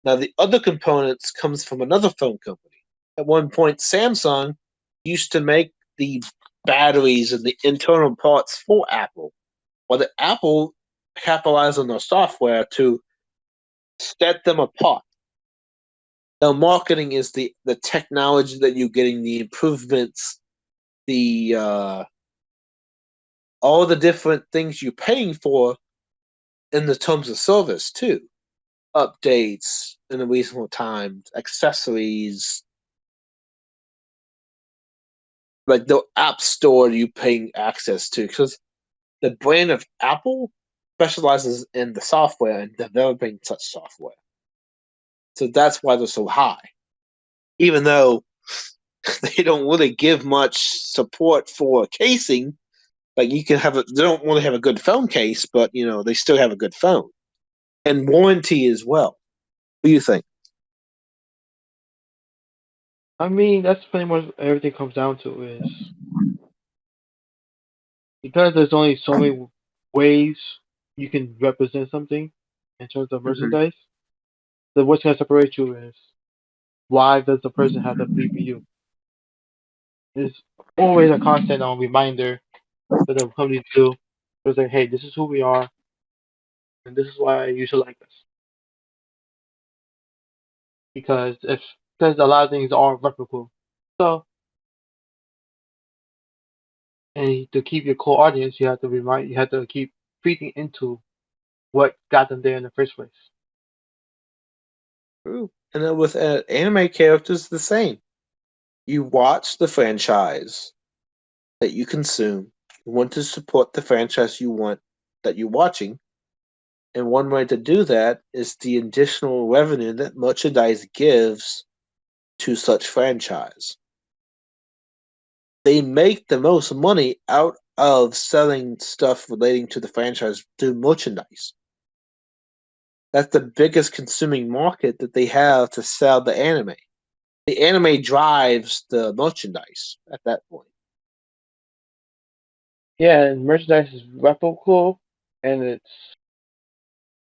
Now the other components comes from another phone company. At one point, Samsung used to make the batteries and the internal parts for Apple, while the Apple capitalized on their software to set them apart. Now, marketing is the technology that you're getting, the improvements, the all the different things you're paying for in the terms of service too. Updates in a reasonable time, accessories, like the app store you paying access to, because the brand of Apple specializes in the software and developing such software. So that's why they're so high. Even though they don't really give much support for casing, like you can have they don't really have a good phone case, but they still have a good phone. And warranty as well. What do you think? I mean, that's pretty much everything comes down to is because there's only so many ways you can represent something in terms of Mm-hmm. merchandise. So what's gonna separate you is why does the person have to believe in you? It's always a constant reminder for the company to do. It's like, hey, this is who we are, and this is why you should like us. Because a lot of things are replicable. So, and to keep your core audience, you have to keep feeding into what got them there in the first place. True. And then with anime characters, the same. You watch the franchise that you consume. You want to support the franchise you want that you're watching. And one way to do that is the additional revenue that merchandise gives to such franchise. They make the most money out of selling stuff relating to the franchise through merchandise. That's the biggest consuming market that they have to sell the anime. The anime drives the merchandise at that point. Yeah, and merchandise is replicable and it's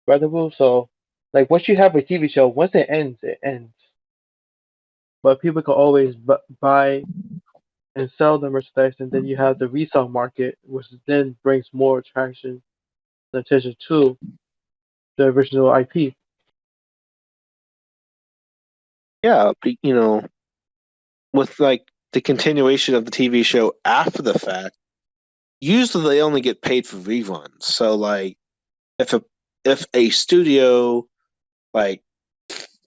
spreadable. So, like once you have a TV show, once it ends, it ends. But people can always buy and sell the merchandise, and then you have the resale market, which then brings more attraction and attention to the original IP. Yeah, with like the continuation of the TV show after the fact, usually they only get paid for reruns. So like if a studio like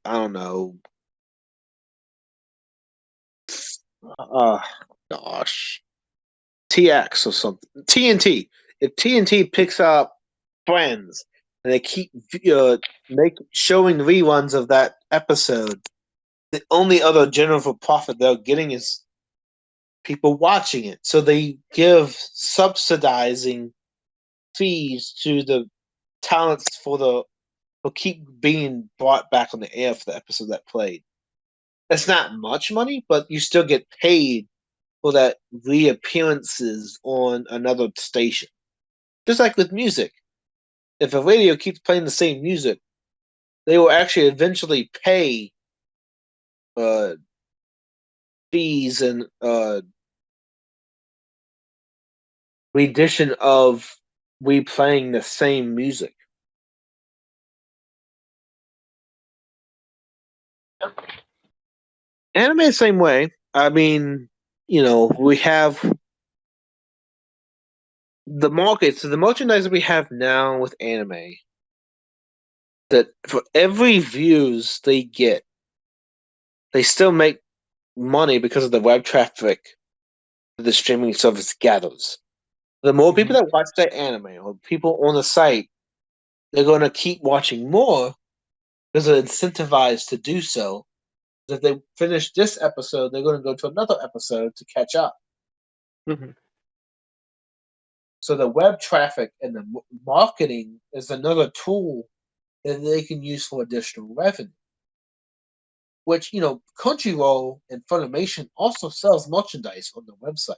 I don't know, uh gosh, TX or something, TNT. If TNT picks up Friends and they keep make showing reruns of that episode, the only other general profit they're getting is people watching it. So they give subsidizing fees to the talents for keep being brought back on the air for the episode that played. That's not much money, but you still get paid for that reappearances on another station. Just like with music. If a radio keeps playing the same music, they will actually eventually pay fees and rendition of replaying the same music. Anime the same way. I mean, we have the market. So the merchandise that we have now with anime, that for every views they get, they still make money because of the web traffic that the streaming service gathers. The more people that watch that anime or people on the site, they're going to keep watching more because they're incentivized to do so. If they finish this episode, they're going to go to another episode to catch up. Mm-hmm. So the web traffic and the marketing is another tool that they can use for additional revenue. Which, Crunchyroll and Funimation also sells merchandise on the website.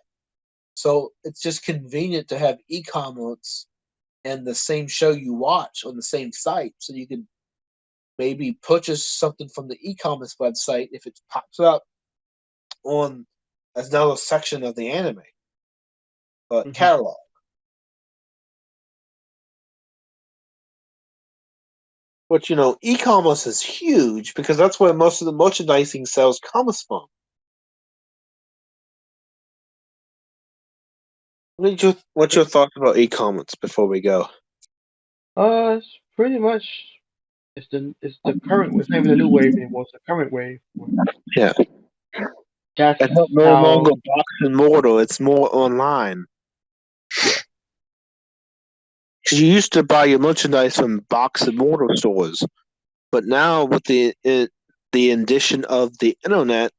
So it's just convenient to have e-commerce and the same show you watch on the same site, so you can maybe purchase something from the e-commerce website if it pops up on another section of the anime catalog. Which, e-commerce is huge because that's where most of the merchandising sales comes from. What's your thoughts about e-commerce before we go? It's pretty much it's the current. It's not even the new wave anymore. It's the current wave. Yeah. That's it's not no longer box and mortar. It's more online. Yeah. You used to buy your merchandise from box and mortar stores, but now with the addition of the internet,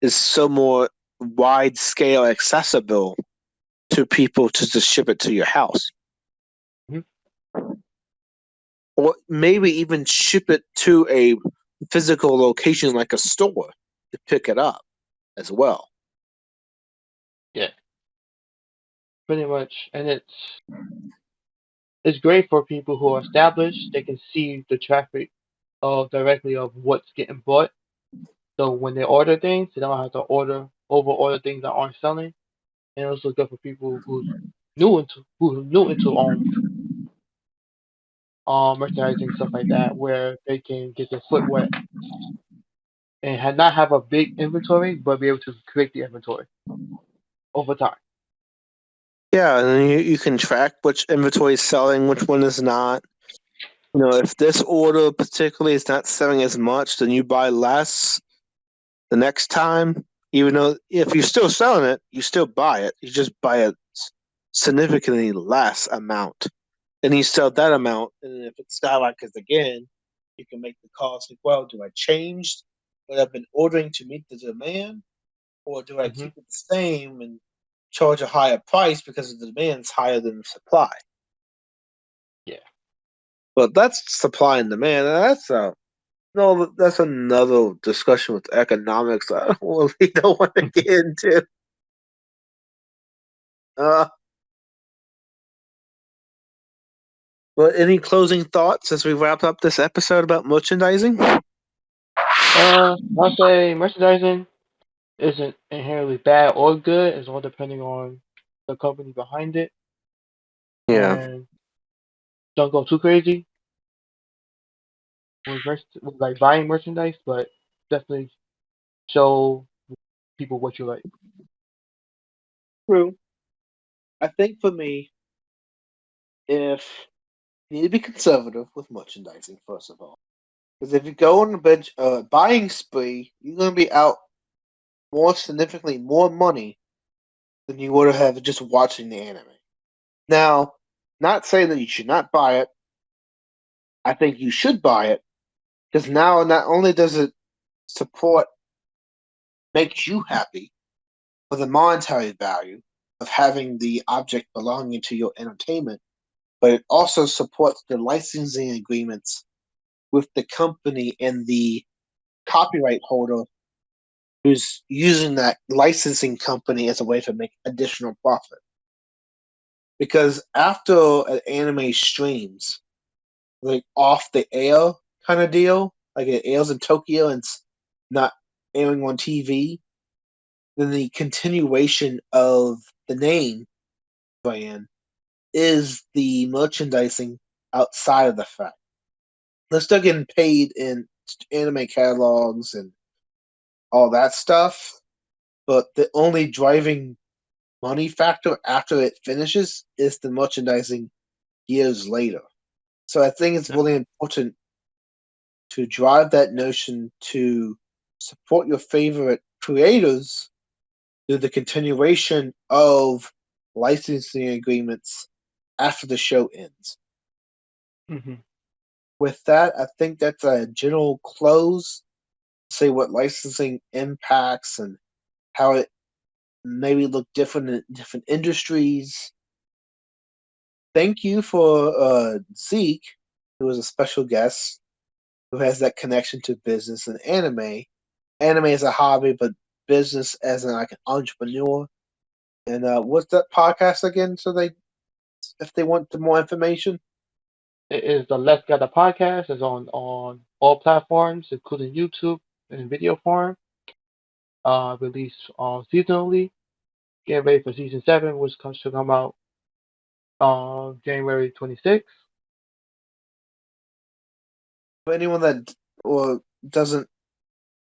is so more wide scale accessible to people to just ship it to your house. Mm-hmm. Or maybe even ship it to a physical location like a store to pick it up as well. Yeah. Pretty much. And it's great for people who are established. They can see the traffic directly of what's getting bought. So when they order things, they don't have to over order things that aren't selling. And also good for people who's new into merchandising, stuff like that, where they can get their foot wet and not have a big inventory, but be able to create the inventory over time. Yeah, and you can track which inventory is selling, which one is not. If this order particularly is not selling as much, then you buy less the next time. Even though if you're still selling it, you still buy it. You just buy a significantly less amount. And you sell that amount, and if it skyrockets again, you can make the call. Like, well, do I change what I've been ordering to meet the demand, or do I keep it the same and charge a higher price because the demand's higher than the supply? Yeah. But that's supply and demand. That's another discussion with economics I really don't want to get into. But any closing thoughts as we wrap up this episode about merchandising? I'll say merchandising isn't inherently bad or good. It's all depending on the company behind it. Yeah. And don't go too crazy with like buying merchandise, but definitely show people what you like. True. I think for me, if you need to be conservative with merchandising, first of all. Because if you go on a buying spree, you're going to be out significantly more money than you would have just watching the anime. Now, not saying that you should not buy it. I think you should buy it because now not only does it support makes you happy for the monetary value of having the object belonging to your entertainment, but it also supports the licensing agreements with the company and the copyright holder who's using that licensing company as a way to make additional profit. Because after an anime streams, like off the air kind of deal, like it airs in Tokyo and it's not airing on TV, then the continuation of the name brand is the merchandising outside of the fact. They're still getting paid in anime catalogs and all that stuff, but the only driving money factor after it finishes is the merchandising years later. So I think it's really important to drive that notion to support your favorite creators through the continuation of licensing agreements after the show ends. Mm-hmm. With that, I think that's a general close. Say what licensing impacts and how it maybe look different in different industries. Thank you for Zeke, who is a special guest, who has that connection to business and anime. Anime as a hobby, but business as an entrepreneur. And what's that podcast again? So if they want more information, It is the Let's Gather podcast. It's on all platforms, including YouTube in video form. Released seasonally. Get ready for season 7, which should come out January 26th. for anyone that doesn't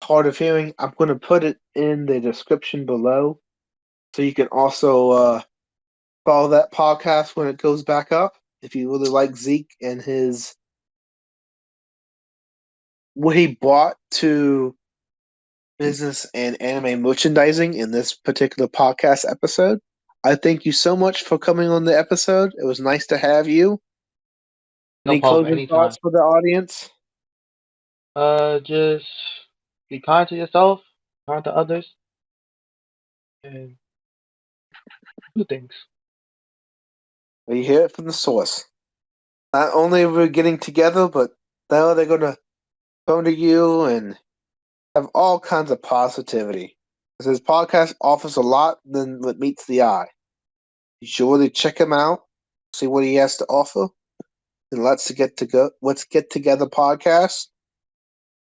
hard of hearing, I'm going to put it in the description below, so you can also follow that podcast when it goes back up. If you really like Zeke and what he brought to business and anime merchandising in this particular podcast episode, I thank you so much for coming on the episode. It was nice to have you. Any closing thoughts for the audience? Just be kind to yourself, kind to others, and do things. Well, you hear it from the source. Not only are we getting together, but now they're going to come to you and have all kinds of positivity. Because his podcast offers a lot than what meets the eye. You should really check him out, see what he has to offer, and Let's Get Together podcast.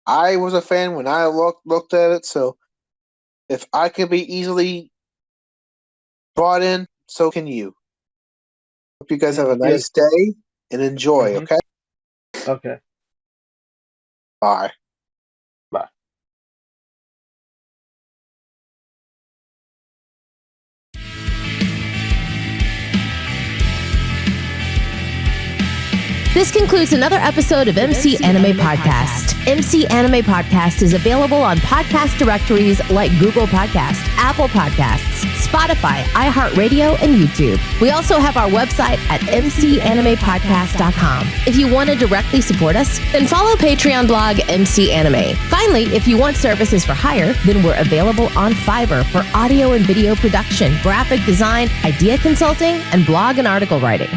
I was a fan when I looked at it, so if I can be easily brought in, so can you. Hope you guys have a nice day and enjoy, okay? Okay. Bye. Bye. This concludes another episode of MC Anime Podcast. MC Anime Podcast is available on podcast directories like Google Podcasts, Apple Podcasts, Spotify, iHeartRadio, and YouTube. We also have our website at mcanimepodcast.com. If you want to directly support us, then follow Patreon blog MC Anime. Finally, if you want services for hire, then we're available on Fiverr for audio and video production, graphic design, idea consulting, and blog and article writing.